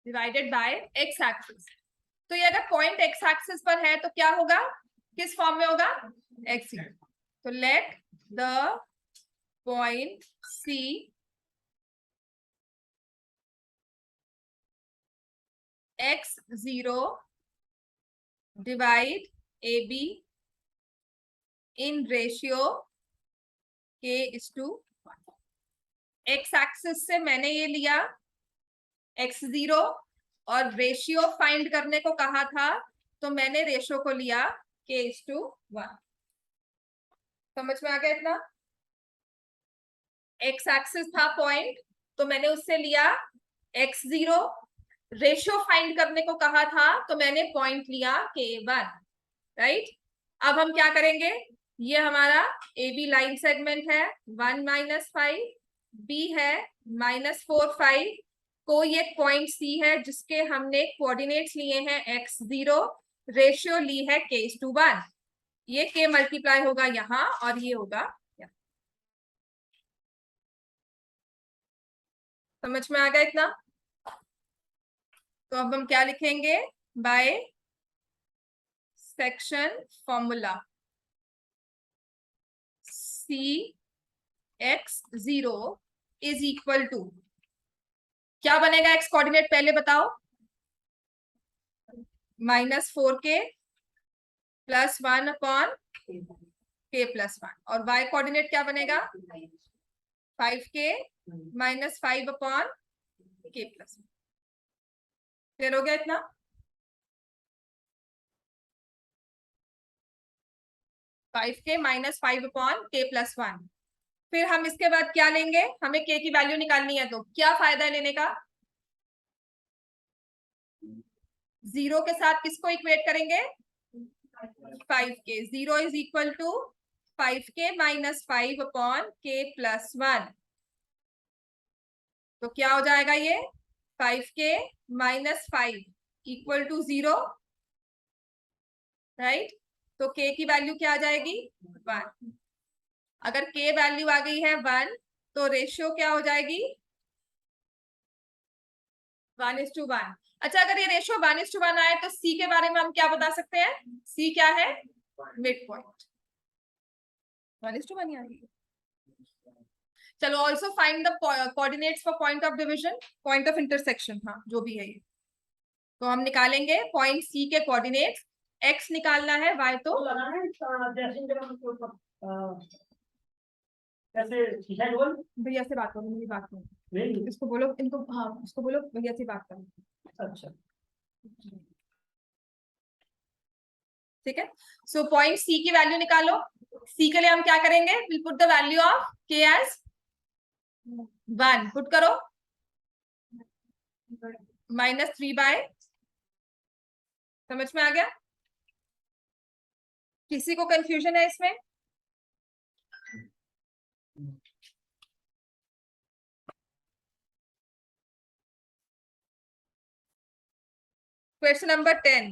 Divided by x axis. तो ये अगर पॉइंट x एक्सिस पर है तो क्या होगा, किस फॉर्म में होगा x। तो let the point C x0 divide AB in ratio k:1। x axis से मैंने ये लिया x0 और रेशियो फाइंड करने को कहा था, तो मैंने रेशियो को लिया k:1। समझ में आ गया इतना? x एक्सिस था पॉइंट, तो मैंने उससे लिया x0, रेशियो फाइंड करने को कहा था तो मैंने पॉइंट लिया k1। राइट, अब हम क्या करेंगे, ये हमारा AB लाइन सेगमेंट है 1 - 5, B है -4 5, कोई एक पॉइंट C है जिसके हमने कोऑर्डिनेट्स लिए हैं x0, रेशियो ली है k:1। ये k मल्टीप्लाई होगा यहाँ और ये होगा यहाँ। समझ में आ गया इतना? तो अब हम क्या लिखेंगे, by section formula Cx0 is equal to क्या बनेगा x कोऑर्डिनेट पहले बताओ, -4k + 1/k+1, और y कोऑर्डिनेट क्या बनेगा 5k - 5/k+1। क्लियर हो गया इतना? -5k - 5/k+1। फिर हम इसके बाद क्या लेंगे, हमें k की वैल्यू निकालनी है, तो क्या फायदा है लेने का, 0 के साथ किसको इक्वेट करेंगे 5k। 0 is equal to 5k - 5/k+1। तो क्या हो जाएगा ये 5k - 5 इक्वल टू 0। राइट, तो k की वैल्यू क्या आ जाएगी 1। अगर k वैल्यू आ गई है 1 तो रेशियो क्या हो जाएगी 1:1। अच्छा, अगर ये रेशियो 1:1 आए तो सी के बारे में हम क्या बता सकते हैं? सी क्या है? Mid point. 1:1 ही आएगी। चलो, also find the coordinates for point of division, point of intersection, हाँ जो भी है ये। तो हम निकालेंगे पॉइंट सी के कोऑर्डिनेट्स। एक्स निकालना है, वाई तो भैया से बात करो, मेरी बात करो, इसको बोलो, इनको, हाँ इसको बोलो भैया से बात करो। अच्छा, ठीक है। सो पॉइंट सी की वैल्यू निकालो। सी के लिए हम क्या करेंगे? Will put the value of K as 1, put करो, -3/, समझ में आ गया? किसी को कंफ्यूजन है इसमें? Question number 10।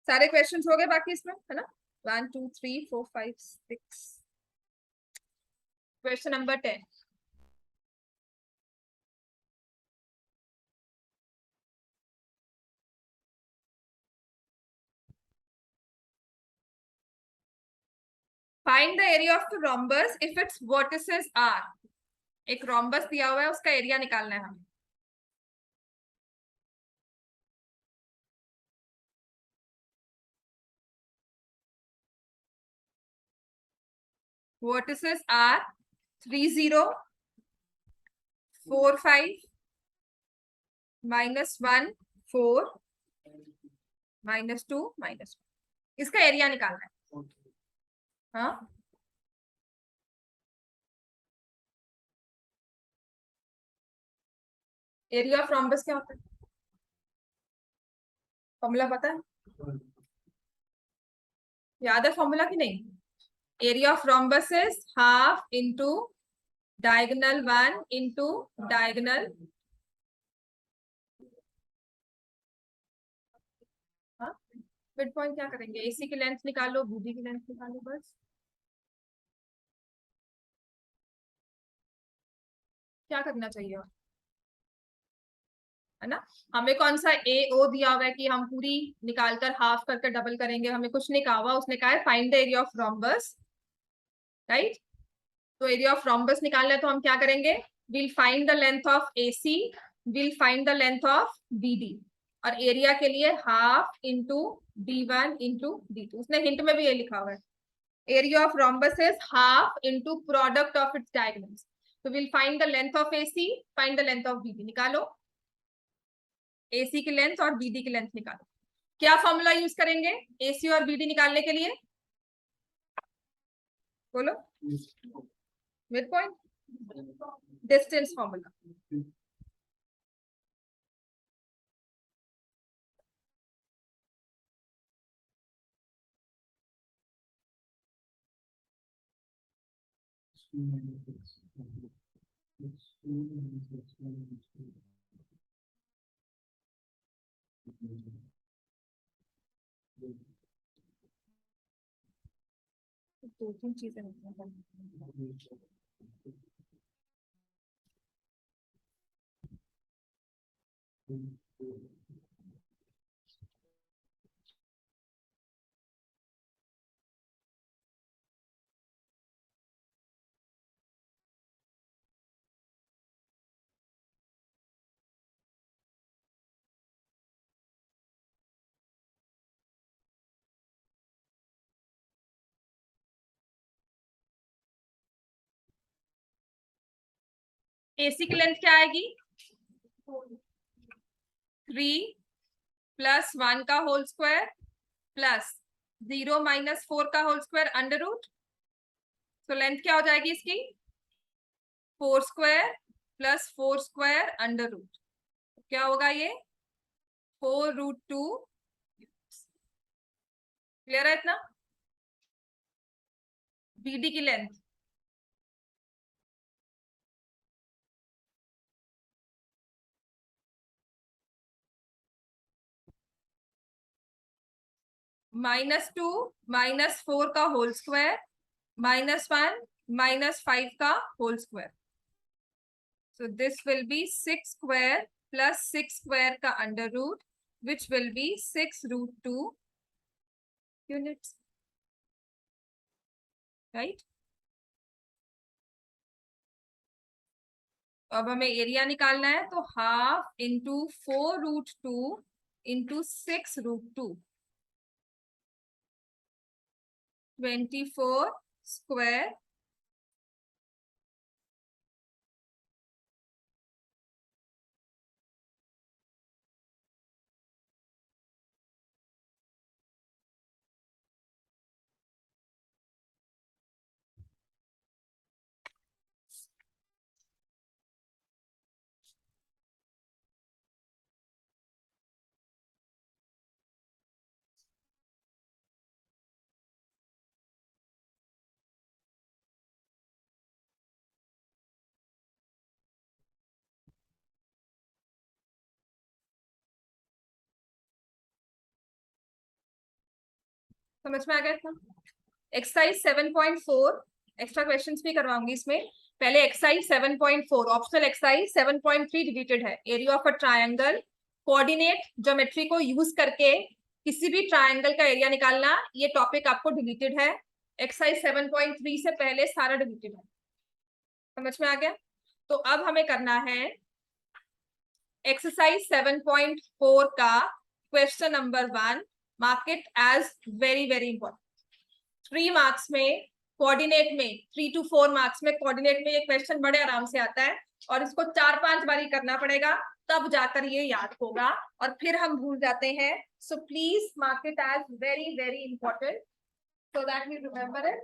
सारे क्वेश्चंस हो गए बाकी इसमें, है ना? 1 2 3 4 5 6। Question number 10। Find the area of the rhombus if its vertices are. एक rhombus दिया हुआ है, उसका एरिया निकालना है हमें। vertices are 3 0 4 5 -1 4 -2 -1। इसका एरिया निकालना है। हाँ, एरिया ऑफ rhombus क्या होता है? फॉर्मूला पता है? याद है फॉर्मूला कि नहीं? Area of rhombus is half into diagonal 1 into diagonal, हाँ, मिड पॉइंट क्या करेंगे? एसी की लेंथ निकालो, बीडी की लेंथ निकालो, बस। क्या करना चाहिए और? है ना? हमें कौन सा ए ओ दिया हुआ है कि हम पूरी निकालकर हाफ करके डबल करेंगे? हमें कुछ नहीं कहा हुआ, उसने कहा है find the area of rhombus, right? तो एरिया ऑफ rhombus निकालना है तो हम क्या करेंगे? Will find the length of AC, will find the length of BD, और एरिया के लिए half into d1 into d2। उसने हिंट में भी ये लिखा हुआ है, area of rhombus is half into product of its diagonals। तो we'll find the length of AC, find the length of BD। निकालो, AC की लेंथ और BD की लेंथ निकालो। क्या फॉर्मूला यूज करेंगे AC और BD निकालने के लिए? बोलो। Mid point distance formula. दो तीन चीजें AC की लेंथ क्या आएगी? 3 + 1 का होल स्क्वायर प्लस 0 - 4 का होल स्क्वायर अंडर रूट। तो लेंथ क्या हो जाएगी इसकी? 4 square plus 4 square under root. क्या होगा ये? 4√2। क्लियर है इतना? बीडी की लेंथ -2 -4 का होल स्क्वायर -1 -5 का whole square. So this will be 6 square plus 6 square का under root, which will be 6 root 2 units. Right? अब हमें एरिया निकालना है, तो half into 4 root 2 into 6 root 2, 24 square समझ में आ गया था? एक्सरसाइज 7.4 एक्स्ट्रा क्वेश्चंस भी करवाऊंगी इसमें। पहले एक्सरसाइज 7.4 ऑप्शनल एक्सरसाइज 7.3 डिलीटेड है। Area of a triangle, coordinate geometry को यूज करके किसी भी ट्रायंगल का एरिया निकालना, ये टॉपिक आपको डिलीटेड है। एक्सरसाइज 7.3 से पहले सारा डिलीटेड है। समझ में आ गया? तो अब हमें करना है एक्सरसाइज 7.4 का question number 1। Mark it as very very important. 3 marks में कोऑर्डिनेट में, 3 to 4 मार्क्स में कोऑर्डिनेट में ये क्वेश्चन बड़े आराम से आता है, और इसको 4-5 बारी करना पड़ेगा, तब जाकर ये याद होगा, और फिर हम भूल जाते हैं। So please mark it as very very important so that we remember it.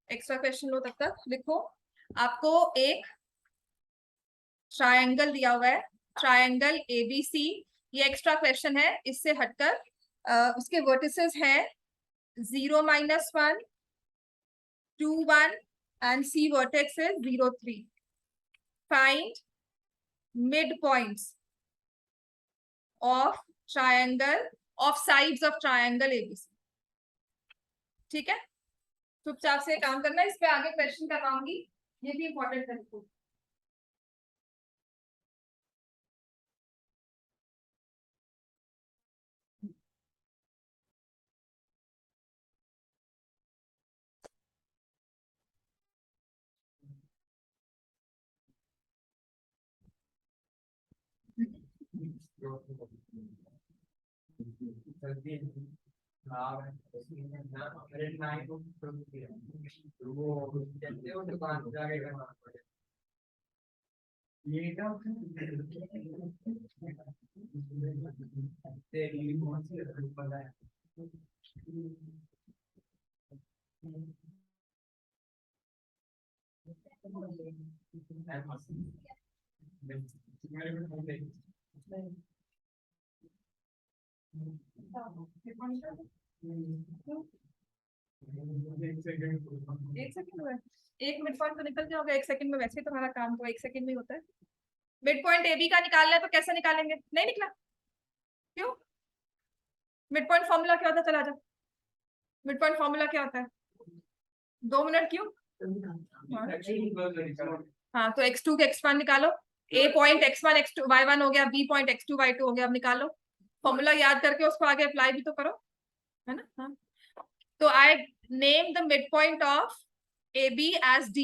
Extra question लो, तब तक लिखो। आपको एक ट्रायंगल दिया हुआ है, ट्रायंगल एबीसी, ये एक्स्ट्रा क्वेश्चन है। इससे हटकर उसके वर्टिसेस हैं 0 - 1 2 1 and C vertex is 0 3। Find mid points of triangle, of sides of triangle ABC. ठीक है, चुपचाप से काम करना। इस पे आगे क्वेश्चन करवाऊंगी, ये भी इंपॉर्टेंट है। एक सेकंड हुआ है, 1 मिड पॉइंट तो निकल गया होगा 1 सेकंड में। वैसे तुम्हारा काम तो 1 सेकंड में होता है। मिड पॉइंट एबी का निकालना है, तो कैसे निकालेंगे? नहीं निकला क्यों? मिड पॉइंट फॉर्मूला क्या होता है? चला जाओ, मिड पॉइंट फॉर्मूला क्या होता है? 2 मिनट क्यों? हाँ, तो x2 के x1 निकालो। a point x1 x2 y1 हो गया, b पॉइंट x2 y2 हो गया। अब निकालो फॉर्मूला, याद करके उसको आगे अप्लाई भी तो करो, है ना? हाँ, तो I name the mid point of AB as D।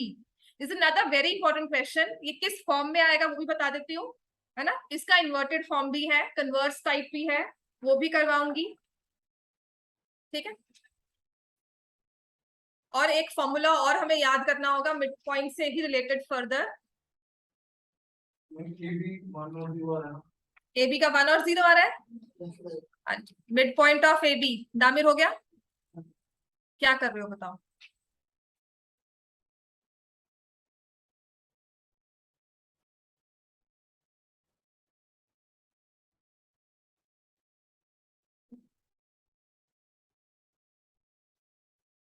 This is another very important question. ये किस फॉर्म में आएगा वो भी बता देती हूँ, है ना? इसका इन्वर्टेड फॉर्म भी है, कन्वर्स टाइप भी है, वो भी करवाऊंगी। ठीक है, और एक फॉर्मूला और हमें याद करना होगा मिड पॉइंट से ही रिलेटेड फर्दर। AB का 1 और 0 आ रहा है। मिड पॉइंट ऑफ AB, दामिर हो गया? क्या कर रहे हो बताओ?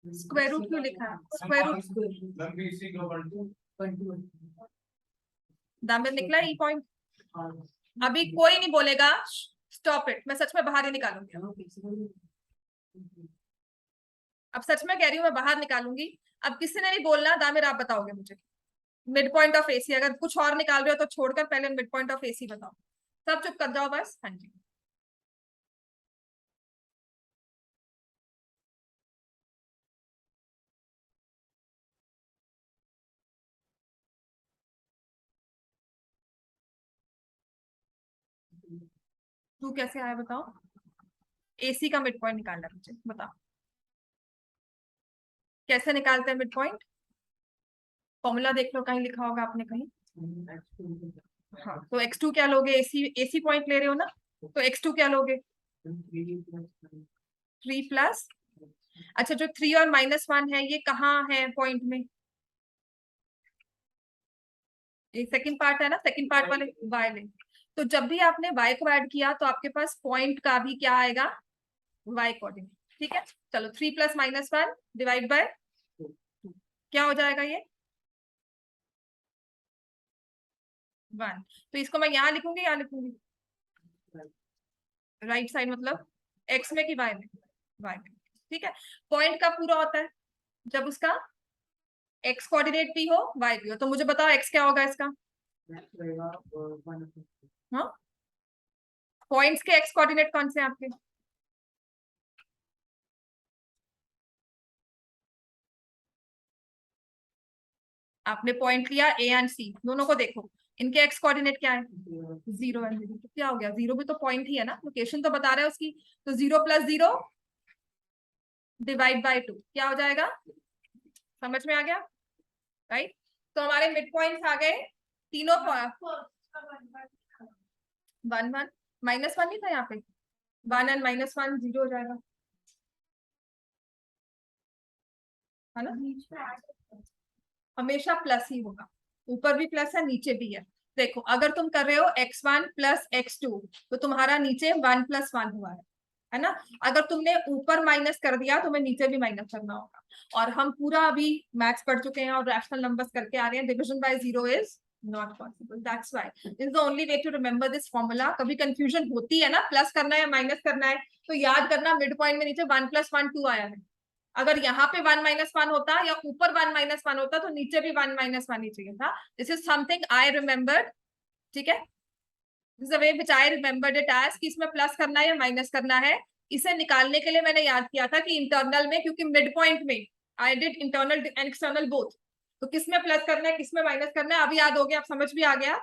स्क्वायर रूट क्यों लिखा है? स्क्वायर रूट दामिर निकला ई पॉइंट। अभी कोई नहीं बोलेगा स्टॉप इट, मैं सच में बाहर ही निकालूंगी। अब सच में कह रही हूँ, मैं बाहर निकालूंगी। अब किसी ने नहीं बोलना, दामिर आप बताओगे मुझे मिड पॉइंट ऑफ एसी। अगर कुछ और निकाल रहे हो तो छोड़कर पहले मिड पॉइंट ऑफ एसी बताओ। सब चुप कर जाओ बस। हाँ जी, तू कैसे आया बताओ। एसी का मिड पॉइंट निकालना है मुझे, बताओ कैसे निकालते हैं मिड पॉइंट। फॉर्मूला देख लो, कहीं लिखा होगा आपने कहीं। हाँ, तो x2 क्या लोगे, एसी एसी पॉइंट ले रहे हो ना, तो x2 क्या लोगे 3 प्लस। अच्छा, जो 3 और -1 है ये कहाँ है पॉइंट में, ये सेकंड पार्ट है ना, सेकंड पार्ट वाले y में। तो जब भी आपने y को ऐड किया तो आपके पास पॉइंट का भी क्या आएगा, y कोऑर्डिनेट। ठीक है, चलो 3 प्लस -1 डिवाइड बाय क्या हो जाएगा ये 1। तो इसको मैं यहाँ लिखूंगी, यहाँ लिखूंगी राइट साइड, मतलब x में कि y में, y में। ठीक है, पॉइंट का पूरा होता है जब उसका x कोऑर्डिनेट भी हो y भी हो। तो मुझे बताओ x क्या होगा इसका। हाँ, पॉइंट्स के x कोऑर्डिनेट कौन से हैं आपके। आपने पॉइंट लिया ए एंड सी, दोनों को देखो, इनके x कोऑर्डिनेट क्या है 0 एंड 0। तो क्या हो गया, 0 भी तो पॉइंट ही है ना, लोकेशन तो बता रहा है उसकी। तो 0 + 0 डिवाइड बाय 2 क्या हो जाएगा, समझ में आ गया राइट। तो हमारे मिड पॉइंट्स आ गए तीनों। 1 1 -1 नहीं था यहाँ पे, 1 एंड -1 0 हो जाएगा, है ना। हमेशा प्लस ही होगा, ऊपर भी प्लस है नीचे भी है। देखो अगर तुम कर रहे हो x1 + x2 तो तुम्हारा नीचे 1 + 1 हुआ है ना। अगर तुमने ऊपर माइनस कर दिया तो मैं नीचे भी माइनस करना होगा। और हम पूरा अभी मैथ्स पढ़ चुके हैं और रैशनल नंबर्स करके आ रहे हैं। Division by 0 is not possible, that's why this is the only way to remember this formula. कभी कंफ्यूजन होती है ना, प्लस करना है माइनस करना है, तो याद करना मिड पॉइंट में नीचे 1 + 1 2 आया है। अगर यहाँ पे 1 - 1 होता या ऊपर 1 - 1 होता तो नीचे भी 1 - 1 ही चाहिए था। This is something I remembered. ठीक है, this the way which I remembered it as कि इसमें प्लस करना है या माइनस करना है। इसे निकालने के लिए मैंने याद किया था कि इंटरनल में, क्योंकि मिड पॉइंट में I did internal and external both, तो किसमें प्लस करना है किसमें माइनस करना है अभी याद हो गया, आप समझ भी आ गया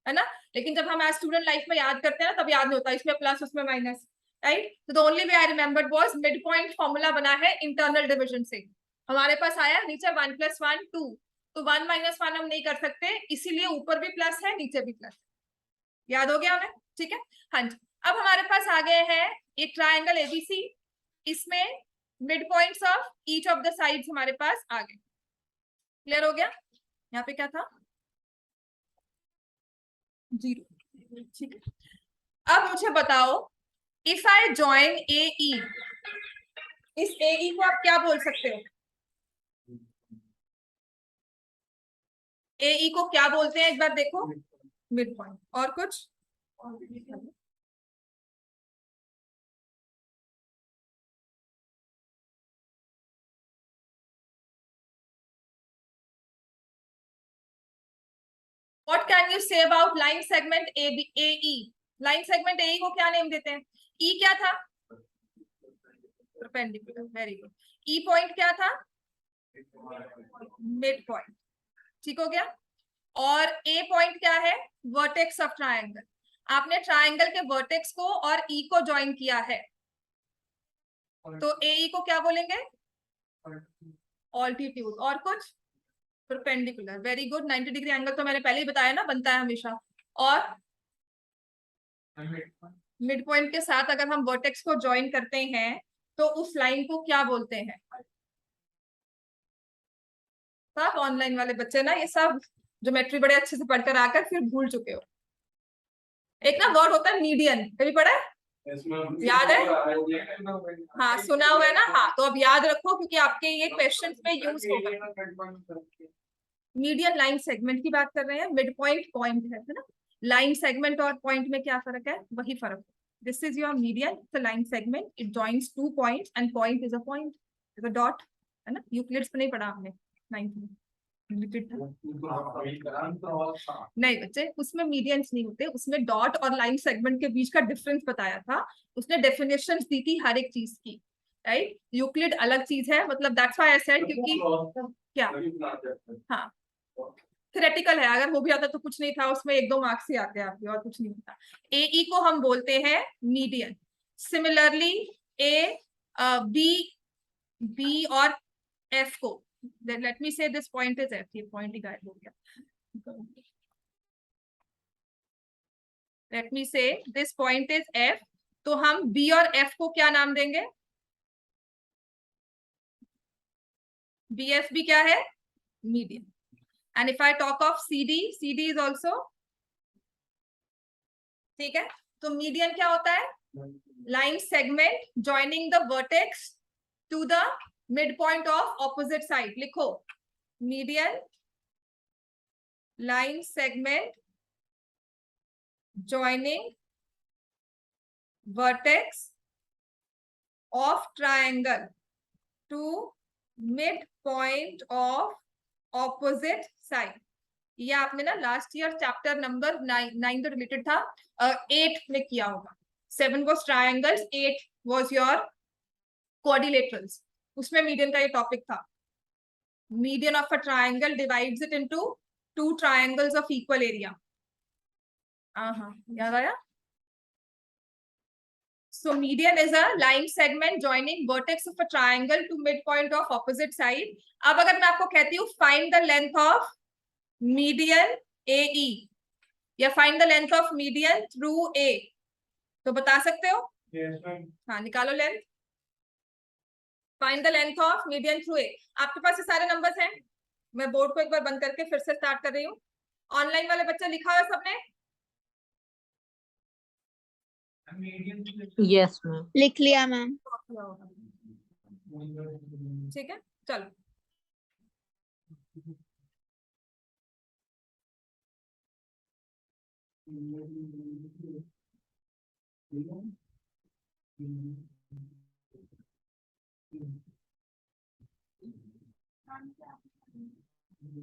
है ना। लेकिन जब हम एज स्टूडेंट लाइफ में याद करते हैं तब याद नहीं होता, इसमें प्लस उसमें माइनस, राइट। तो the only way I remembered was mid point formula बना है इंटरनल डिविजन से। हमारे पास आया नीचे 1 + 1 2, तो 1 - 1 हम नहीं कर सकते, इसीलिए ऊपर भी प्लस है नीचे भी प्लस। याद हो गया हमें, ठीक है। हाँ जी, अब हमारे पास आ गए हैं एक ट्रायंगल एबीसी। इसमें mid points of each of the sides हमारे पास आ गए। क्लियर हो गया, यहाँ पे क्या था 0। ठीक है, अब मुझे बताओ इफ आई ज्वाइन ए ई, इस ए ई को आप क्या बोल सकते हो, ए ई को क्या बोलते हैं एक बार देखो, मिड पॉइंट। और कुछ what can you say about line segment A B A E. Line segment A E को क्या नेम देते हैं, ई क्या था perpendicular, very good. E point क्या था मिड पॉइंट, ठीक हो गया। और ए पॉइंट क्या है वर्टेक्स ऑफ ट्रायंगल। आपने ट्रायंगल के वर्टेक्स को और ई को ज्वाइन किया है, तो ए ई को क्या बोलेंगे ऑल्टीट्यूड। और कुछ perpendicular, very good. 90 degree angle तो मैंने पहले ही बताया ना बनता है हमेशा। और मिड पॉइंट के साथ अगर हम वर्टेक्स को ज्वाइन करते हैं तो उस लाइन को क्या बोलते हैं। सब ऑनलाइन वाले बच्चे ना ये सब ज्योमेट्री बड़े अच्छे से पढ़कर आकर फिर भूल चुके हो। एक ना वर्ड होता है मीडियन, कभी पढ़ा है, याद है, हाँ सुना हुआ है ना। हाँ, तो अब याद रखो क्योंकि आपके ये क्वेश्चन में यूज होगा। मीडियन लाइन सेगमेंट की बात कर रहे हैं, मिड पॉइंट पॉइंट है ना, लाइन सेगमेंट और पॉइंट में क्या फर्क है, वही फर्क है. This is your median, the line segment, it joins two points and point is a point, is a dot, है ना. यूक्लिड्स पे नहीं पढ़ा हमने 9th में, नहीं बच्चे, उसमें मीडियंस नहीं होते, उसमें डॉट और लाइन सेगमेंट के बीच का डिफरेंस बताया था, उसने डेफिनेशंस दी थी हर एक चीज की, राइट. यूक्लिड अलग चीज है, मतलब दैट्स व्हाई आई सेड, क्योंकि क्या, हाँ थ्योरेटिकल है, अगर हो भी आता तो कुछ नहीं था, उसमें 1-2 मार्क्स ही आते हैं आपके, और कुछ नहीं होता. ए को हम बोलते हैं मीडियन. सिमिलरली ए बी और एफ को, लेट मी से दिस पॉइंट इज एफ, ये पॉइंट ही गायब हो गया. लेट मी से दिस पॉइंट इज एफ, तो हम बी और एफ को क्या नाम देंगे, बी एफ भी क्या है, median. And if I talk of CD is also, ठीक है. तो मीडियन क्या होता है, line segment joining the vertex to the mid point of opposite side. लिखो, median line segment joining vertex of triangle to mid point of opposite side. ये आपने ना लास्ट ईयर चैप्टर नंबर 9 तो रिलेटेड था, 8 में किया होगा. 7 was triangles, 8 was your quadrilaterals. उसमें मीडियन का ये टॉपिक था. Median of a triangle divides it into 2 triangles of equal area. हाँ याद आया. So median is a line segment joining vertex of a triangle to midpoint of opposite side. अब अगर मैं आपको कहती हूँ find the length of median AE या find the length of median through A, तो बता सकते हो? हाँ निकालो length. Find the length of median through ए. आपके पास ये सारे नंबर्स हैं, मैं बोर्ड को एक बार बंद करके फिर से स्टार्ट कर रही हूँ. ऑनलाइन वाले बच्चे लिखा हुआ सबने? Yes, ma'am. लिख लिया मैम. ठीक है चलो.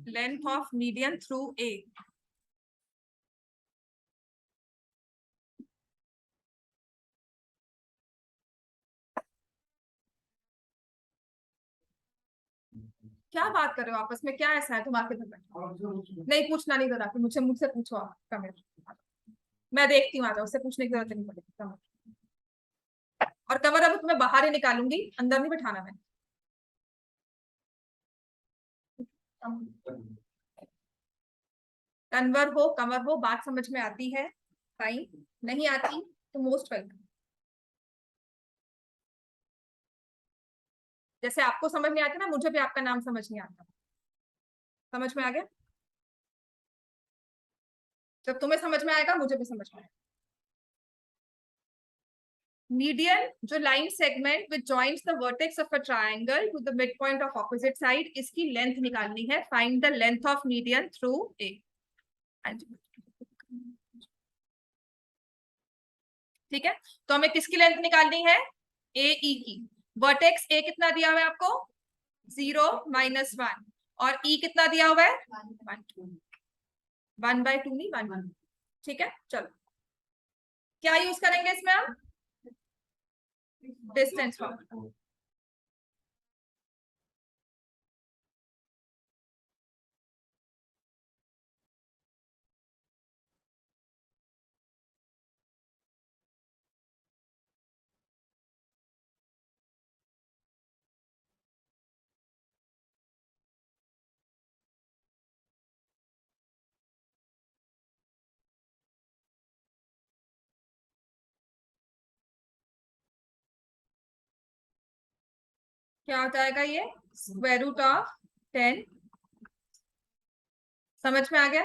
लेंथ ऑफ मीडियन थ्रू ए. क्या बात कर रहे हो आपस में, क्या ऐसा है तुम्हारे घर? नहीं पूछना नहीं जरा, मुझसे मुझसे पूछो आप. कमर मैं देखती हूँ, आ जाओ, उससे पूछने की जरूरत नहीं पड़ेगी. कमर और कमर अब तुम्हें बाहर ही निकालूंगी, अंदर नहीं बैठाना मैं. कन्वर हो कमर हो, बात समझ में आती है, फाइन. नहीं आती तो मोस्ट वेलकम. जैसे आपको समझ नहीं आती ना, मुझे भी आपका नाम समझ नहीं आता. समझ में आ गया? जब तुम्हें समझ में आएगा मुझे भी समझ में आएगा. मीडियन जो line segment which joins the vertex of a triangle to the mid point of opposite side, इसकी लेंथ निकालनी है. Find the length of median through A. ठीक है, तो हमें किसकी लेंथ निकालनी है, ए ई की. वर्टेक्स ए कितना दिया हुआ है आपको, 0 -1, और ई कितना दिया हुआ है, 1/2 नहीं 1. ठीक है चलो, क्या यूज करेंगे इसमें हम, डिस्टेंस फॉर्मूला. क्या हो जाएगा ये, √10. समझ में आ गया?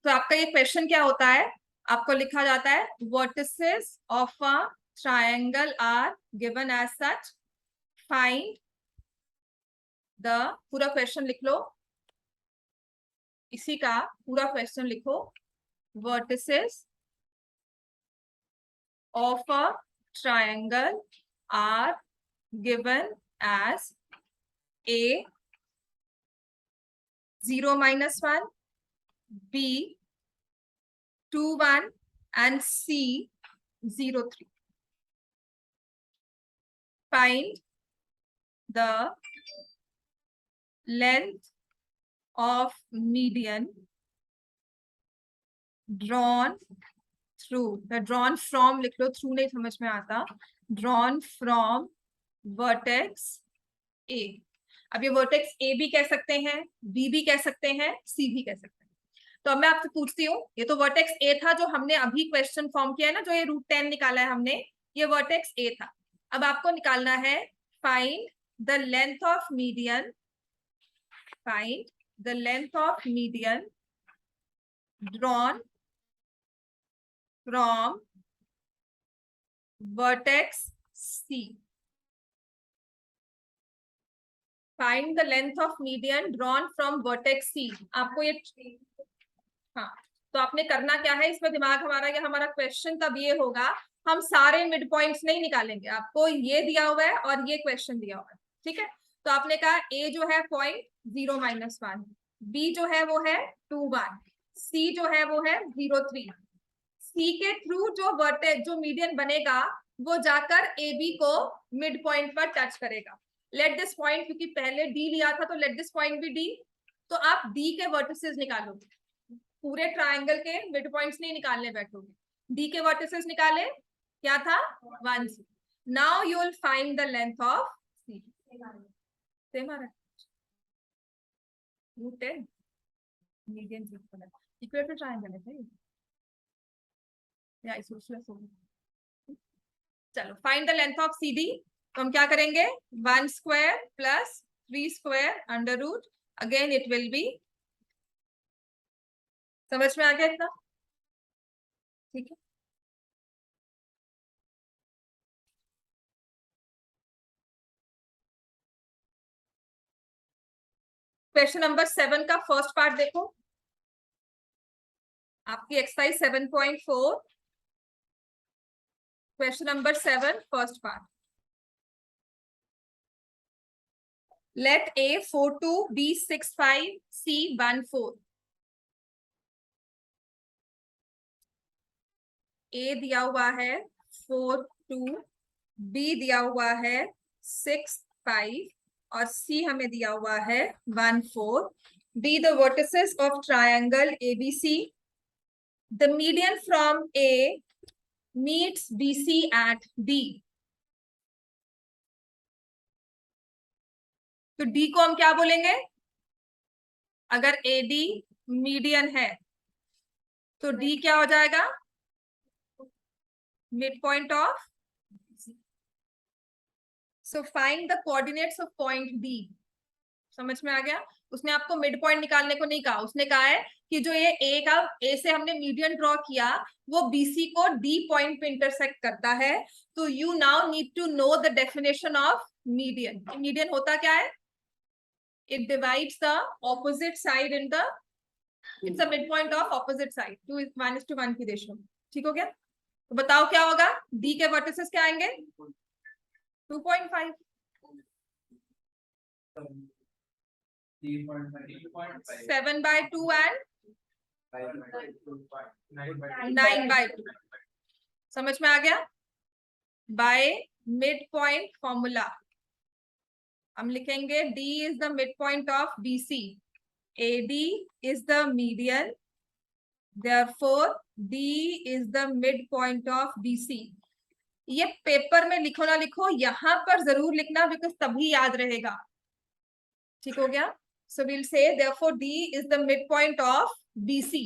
तो आपका ये क्वेश्चन क्या होता है, आपको लिखा जाता है vertices of a triangle are given as such, find the, पूरा क्वेश्चन लिख लो, इसी का पूरा क्वेश्चन लिखो। Vertices of a triangle are given as A 0-1, B 2-1 and C 0-3. Find the length of median drawn through. The drawn from लिख लो, through नहीं समझ में आता. Drawn from vertex A. अब ये वर्टेक्स ए भी कह सकते हैं, बी भी कह सकते हैं, सी भी कह सकते हैं। तो अब मैं आपसे पूछती हूँ, ये तो वर्टेक्स ए था जो हमने अभी क्वेश्चन फॉर्म किया है ना, जो ये √10 निकाला है हमने, ये वर्टेक्स ए था। अब आपको निकालना है find the length of median, find the length of median drawn from vertex C. Find the length of median drawn from vertex C. आपको ये, हाँ, तो आपने करना क्या है, इसमें दिमाग हमारा, या हमारा क्वेश्चन तब ये होगा, हम सारे मिड पॉइंट्स नहीं निकालेंगे, आपको ये दिया हुआ है और ये क्वेश्चन दिया हुआ है, ठीक है। तो आपने कहा ए जो है 0.0-1, बी जो है वो है 2-1, सी जो है वो है 0-3। सी के थ्रू जो वर्टेक्स, जो मीडियन बनेगा, वो जाकर ए बी को मिड पॉइंट पर टच करेगा। लेट दिस पॉइंट, क्योंकि पहले डी लिया था तो लेट दिस पॉइंट भी डी। तो आप डी के वर्टिसेस निकालोगे, पूरे ट्रायंगल के मिड पॉइंट्स नहीं निकालने बैठोगे, डी के वर्टिसेस निकाले, क्या था 1 C। Now you will find the length of C. Same आ रहा है, √10 मीडियन इक्वेटर ट्रायंगल है या आइसोसेलेस होगा। चलो find the length of C D. तो हम क्या करेंगे, 1² + 3² √ अगेन इट विल बी, समझ में आ गया इतना, ठीक है। क्वेश्चन नंबर 7 का फर्स्ट पार्ट देखो, आपकी exercise 7.4, question number 7 first part. Let A 4-2, B 6-5, C 1-4। A दिया हुआ है 4-2, B दिया हुआ है 6-5 और C हमें दिया हुआ है 1-4। Be the vertices of triangle ABC. The median from A meets BC at D. तो D को हम क्या बोलेंगे, अगर AD मीडियन है तो D क्या हो जाएगा, mid point of. So find the coordinates of point D। समझ में आ गया, उसने आपको मिड पॉइंट निकालने को नहीं कहा, उसने कहा है कि जो ये ए से हमने मीडियन ड्रॉ किया वो BC को D पॉइंट पे इंटरसेक्ट करता है। तो you now need to know the definition of median. Median होता क्या है, it divides the opposite side in the, its a mid point of opposite side, 2:1 की रेशियो। ठीक हो गया, तो बताओ क्या होगा, D के वर्टिसेस क्या आएंगे, 2.5, 7/2 and 9/2। समझ में आ गया, बाय मिड पॉइंट फॉर्मूला हम लिखेंगे D is the midpoint of BC, AD is the median, therefore D is the midpoint of BC। ये पेपर में लिखो ना लिखो, यहां पर जरूर लिखना, बिकॉज तभी याद रहेगा। ठीक हो गया, so will say therefore D is the midpoint of BC।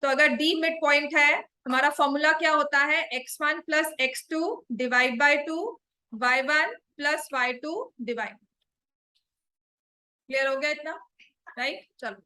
तो अगर D मिड पॉइंट है, हमारा फॉर्मूला क्या होता है, x1 + x2 divide by 2, y1 + y2 divide. Clear हो गया इतना, राइट। चलो